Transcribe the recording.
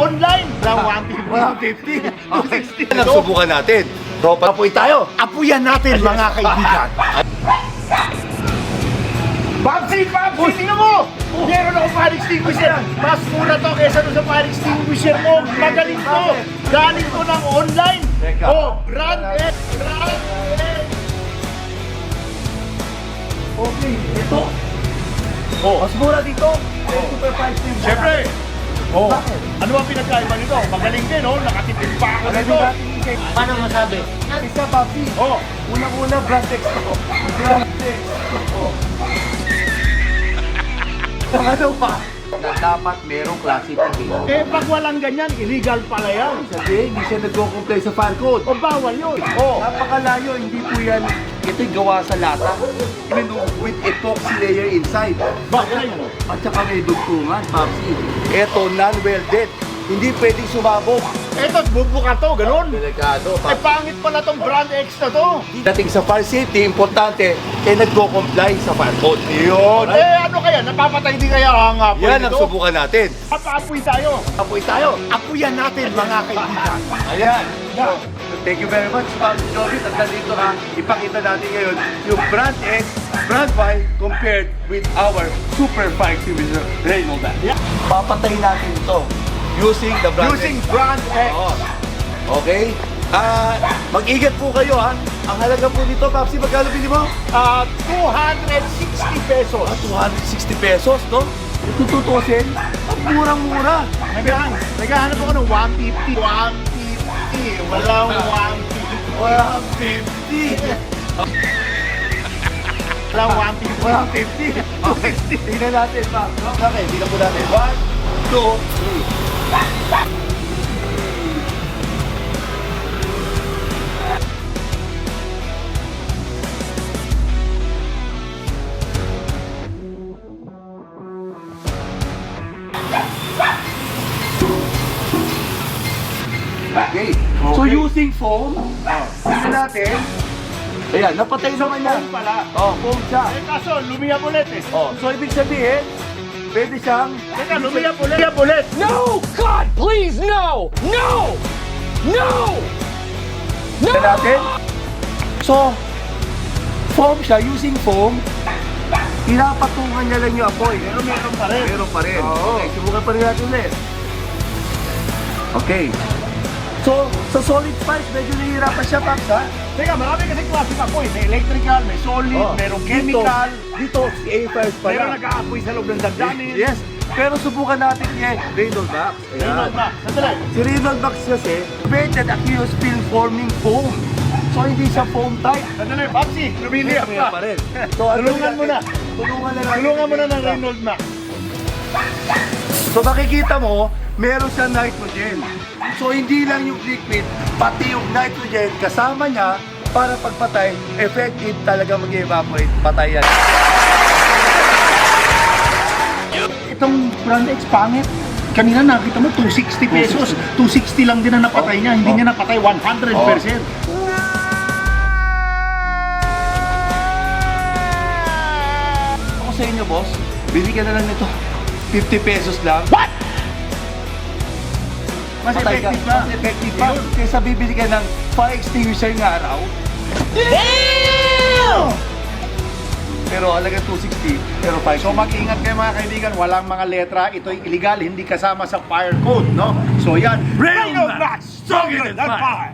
online. 150. 150. Nagsubukan natin. Tropa, apoy tayo. Apuyan natin mga kaibigan. Babsi! Tingnan mo! Meron ako fire extinguisher. Mas mura to kesa doon sa fire extinguisher mo. Magaling to. Galing to ng online. Teka. Oh, brand X. Brand X. Okay, ito. Oh, Mas mura dito. Super 5 stream. siyempre. Oh, Bakit? ano ba pinagkaiba nito? Magaling din, oh. Nakatipid pa ako nito. Paano masabi? Isa, Papi. Oh, Unang-una, brand X to. Brand X. Ano pa? Na dapat merong classification. eh pag walang ganyan, illegal pala yan. Sabi, hindi siya nag-comply sa fire code. O bawal yun. Oh, Napakalayo, hindi po yan. Ito'y gawa sa lata. With epoxy layer inside. bakit yan? At saka may dugtungan, Papsi. Ito, non-welded. Hindi pwedeng sumabog. Eto, bubuka to, ganun. Delikado, Eh, pangit pala tong brand X na to. Dating sa fire safety, importante, nag-comply sa fire code. Yun. Eh, ano kaya? Napapatay din kaya ang apoy Yan ang nito? subukan natin. Papaapoy tayo. Apoy tayo. Apuyan natin, mga kaibigan. Ayan. So, thank you very much, Ma'am Jovis. At nandito ka, ipakita natin ngayon yung brand X, brand Y compared with our Super 5 Extinguisher Reynolds. Yeah. Papatayin natin ito using the brand Using X. brand X. Oo. Okay? Mag-ingat po kayo, ha? Ang halaga po nito, Papsi, magkano bili mo? 260 pesos. 260 pesos, no? Tututusin, ang murang-mura. Naghahanap ako ng 150. 150. Walang 150. 150. Walang 150. 150. Okay, tingnan natin, Ma'am. Okay, tingnan po natin. 1, 2, 3. Okay. So using foam, tingnan natin. Ayan, napatay naman niya. Foam pala. Oh, foam siya. Eh kaso, lumiyap ulit eh. Oh, so ibig sabihin, pwede siyang Teka, lumiyap ulit. No! God, please, no! No! No! tingnan natin. So, foam siya, using foam, pinapatungan niya lang yung apoy. Pero meron pa rin. Meron pa rin. Oo. Okay, subukan pa rin natin ulit. Okay. So, sa solid spice, medyo nahihirapan siya, Paps, ha? Teka, marami kasi klase pa po eh. May electrical, may solid, Oh. merong chemical. Dito, si A-Fires pa Meron lang. nag-aapoy sa loob ng dagdanin. Yes. Pero subukan natin niya, Reynolds Max. Reynolds Max. Sandali. Si Reynolds Max kasi, invented a film forming foam. So, hindi siya foam type. Sandali, Papsi, lumiliyap Pa pa. rin. So, ano Tulungan mo na. Tulungan na lang. Tulungan mo na ng Reynolds Max. So makikita mo, meron siyang nitrogen. So hindi lang yung liquid, pati yung nitrogen kasama niya para pagpatay, effective talaga mag-evaporate, patay yan. Itong brand X pangit. Kanina nakita mo 260 pesos. 260 lang din ang napatay niya. Hindi niya napatay 100%. Ako sa inyo, boss, bili ka na lang nito. 50 pesos lang. What? Mas Patay ka. effective pa. Mas effective pa. Kaysa bibili ka ng fire extinguisher ng araw. Damn! Pero halaga 260, pero 5. So mag-ingat kayo mga kaibigan, walang mga letra, ito'y illegal, hindi kasama sa fire code, no? So yan, Reynolds Max, stronger than fire!